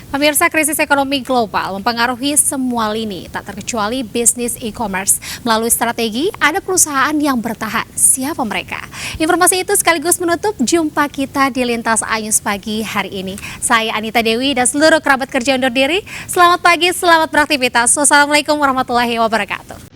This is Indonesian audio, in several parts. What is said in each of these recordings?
Pemirsa, krisis ekonomi global mempengaruhi semua lini, tak terkecuali bisnis e-commerce. Melalui strategi, ada perusahaan yang bertahan. Siapa mereka? Informasi itu sekaligus menutup jumpa kita di Lintas Anyus pagi hari ini. Saya Anita Dewi dan seluruh kerabat kerja undur diri. Selamat pagi, selamat beraktivitas. Wassalamualaikum warahmatullahi wabarakatuh.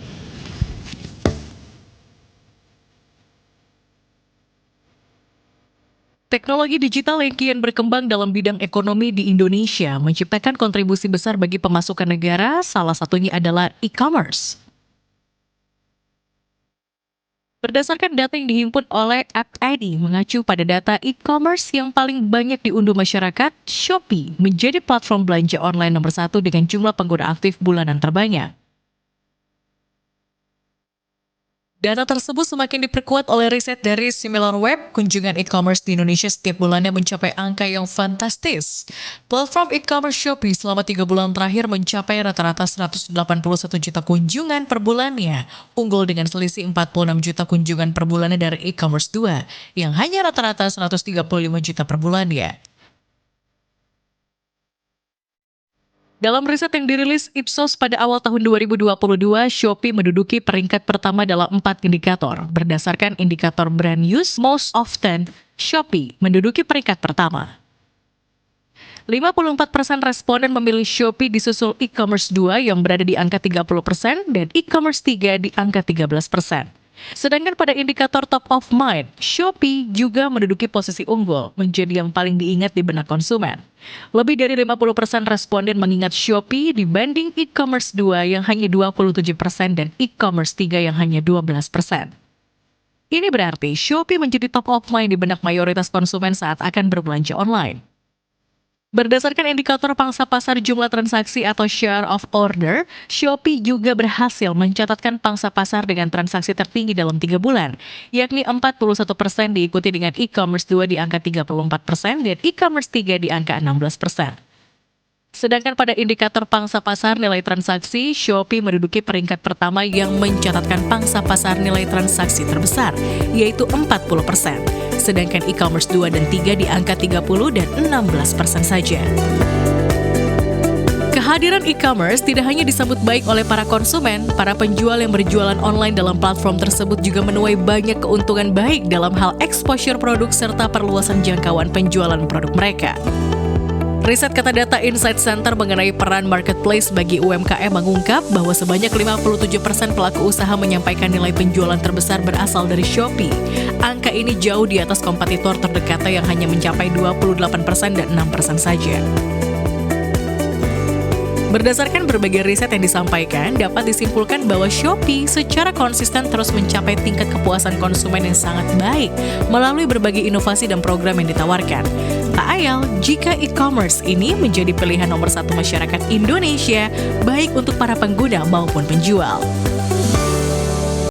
Teknologi digital yang kian berkembang dalam bidang ekonomi di Indonesia menciptakan kontribusi besar bagi pemasukan negara, salah satunya adalah e-commerce. Berdasarkan data yang dihimpun oleh AppID mengacu pada data e-commerce yang paling banyak diunduh masyarakat, Shopee menjadi platform belanja online nomor satu dengan jumlah pengguna aktif bulanan terbanyak. Data tersebut semakin diperkuat oleh riset dari SimilarWeb. Kunjungan e-commerce di Indonesia setiap bulannya mencapai angka yang fantastis. Platform e-commerce Shopee selama 3 bulan terakhir mencapai rata-rata 181 juta kunjungan per bulannya, unggul dengan selisih 46 juta kunjungan per bulannya dari e-commerce 2, yang hanya rata-rata 135 juta per bulannya. Dalam riset yang dirilis Ipsos pada awal tahun 2022, Shopee menduduki peringkat pertama dalam 4 indikator. Berdasarkan indikator brand use most often, Shopee menduduki peringkat pertama. 54% responden memilih Shopee disusul e-commerce 2 yang berada di angka 30% dan e-commerce 3 di angka 13%. Sedangkan pada indikator top of mind, Shopee juga menduduki posisi unggul, menjadi yang paling diingat di benak konsumen. Lebih dari 50% responden mengingat Shopee dibanding e-commerce 2 yang hanya 27% dan e-commerce 3 yang hanya 12%. Ini berarti Shopee menjadi top of mind di benak mayoritas konsumen saat akan berbelanja online. Berdasarkan indikator pangsa pasar jumlah transaksi atau share of order, Shopee juga berhasil mencatatkan pangsa pasar dengan transaksi tertinggi dalam 3 bulan, yakni 41% diikuti dengan e-commerce 2 di angka 34% dan e-commerce 3 di angka 16%. Sedangkan pada indikator pangsa pasar nilai transaksi, Shopee menduduki peringkat pertama yang mencatatkan pangsa pasar nilai transaksi terbesar, yaitu 40%. Sedangkan e-commerce 2 dan 3 di angka 30 dan 16% saja. Kehadiran e-commerce tidak hanya disambut baik oleh para konsumen, para penjual yang berjualan online dalam platform tersebut juga menuai banyak keuntungan baik dalam hal exposure produk serta perluasan jangkauan penjualan produk mereka. Riset kata data Insight Center mengenai peran marketplace bagi UMKM mengungkap bahwa sebanyak 57% pelaku usaha menyampaikan nilai penjualan terbesar berasal dari Shopee. Angka ini jauh di atas kompetitor terdekatnya yang hanya mencapai 28% dan 6% saja. Berdasarkan berbagai riset yang disampaikan, dapat disimpulkan bahwa Shopee secara konsisten terus mencapai tingkat kepuasan konsumen yang sangat baik melalui berbagai inovasi dan program yang ditawarkan. Tak ayal jika e-commerce ini menjadi pilihan nomor satu masyarakat Indonesia, baik untuk para pengguna maupun penjual.